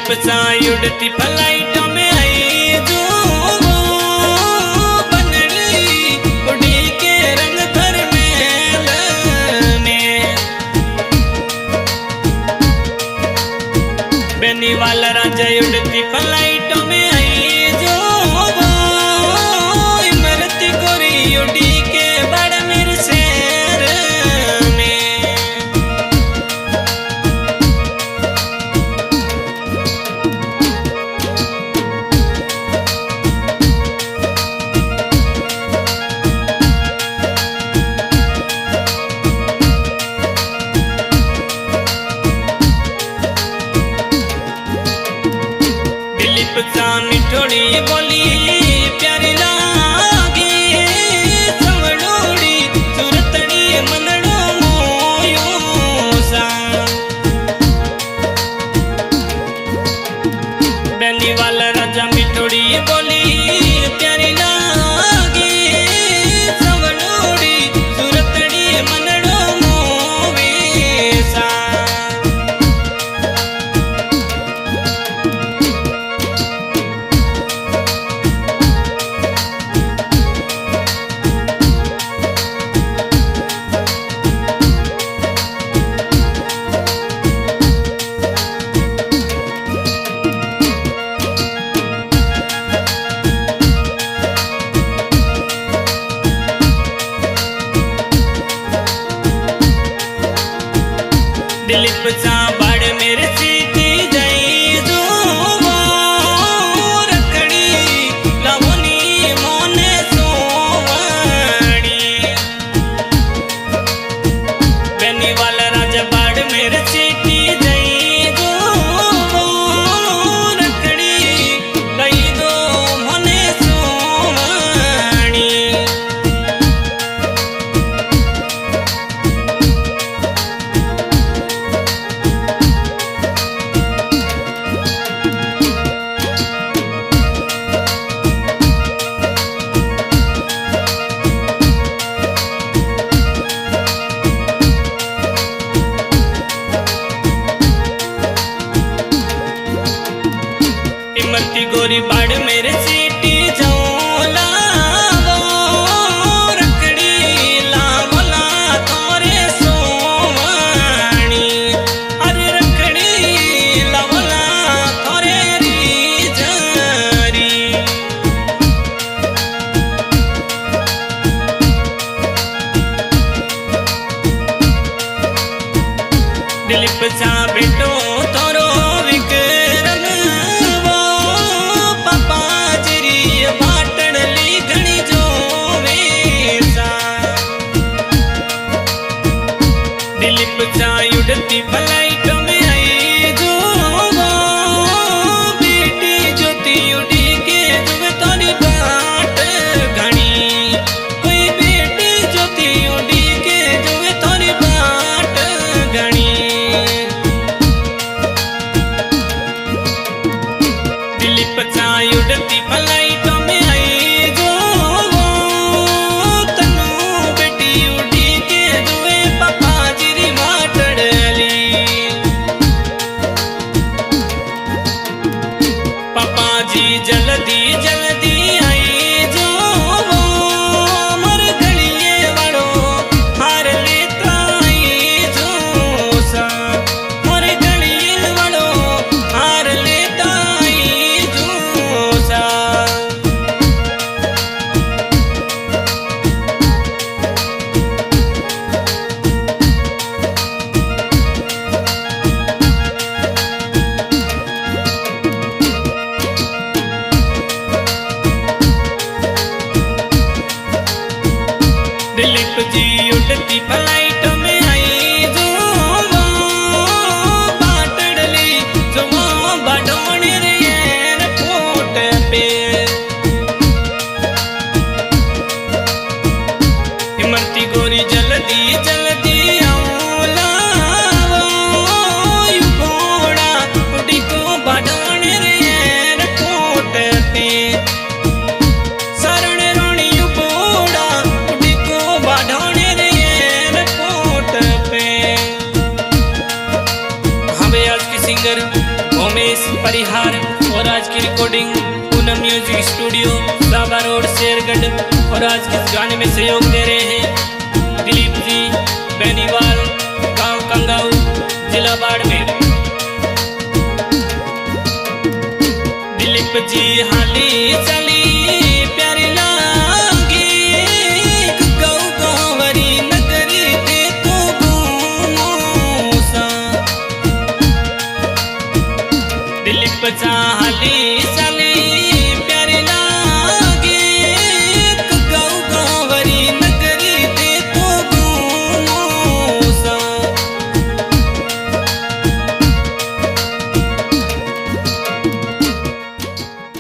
दिलीप सा उड़ती फ्लाइट में आई जो बनड़ी उड़ी के रंग भर में बेनी वाला राजा उड़ती फ्लाइट में आई जो इमरती गोरी उड़ी के बड़ मेरे शहर मिठोड़ी बोली प्यारी लागे सवड़ोड़ी सुरतड़ी मनड़ो मोयो सा बेनी वाला राजा मिठोड़ी बोली प्यारी लागे सवड़ोड़ी सुरतड़ी मनड़ो मोवे सा दिलीप सा बड़ मेरे सीती जाई जो रखड़ी लवनी मोने सोवड़ी बेनी वाला राजा बड़ मेरे सीती जाई जो रखड़ी लई दो मोने सोवड़ी इमरती गोरी बाड़ मेरे सीटी झोला रखड़ी लावला तोरे सोवाणी अरे रखड़ी लावला तोरे री जरी दिलीप सा बेटो तोरो विक्रम दिलीप सा उड़ती फ्लाइट में आई जो बेटी ज्योति उड़ी के जुए तोरी बाट घनी कोई बेटी ज्योति उड़ी के जुए तोरी बाट घनी दिलीप सा उड़ती फ्लाइट में आई जो तनु बेटी उड़ी के जुए पापा जिरी माटड़ली पापा जी जल्दी जल्दी आई जो मोर गलिए वालो हार लेता आई जो सा मोर गलिए वालो हार लेता आई जो सा दिलीप जी उड़ती फ्लाइट में आई जो बाटड़ली जो बाडोनी रे एयरपोर्ट पे इमरती गोरी जल्दी जल्दी आओला यू घोड़ा उड़ी को बाडोनी रे एयरपोर्ट पे शरण रोणी घोड़ा उड़ी को बाडोनी रे एयरपोर्ट परिहार और आज की recording Poonam music studio saga road Shergarh. और आज के गाने में सहयोग दे रहे हैं दिलीप जी बेनीवाल, गांव कंगाऊ, जिला बाड़मेर। दिलीप जी हाली चली प्यारी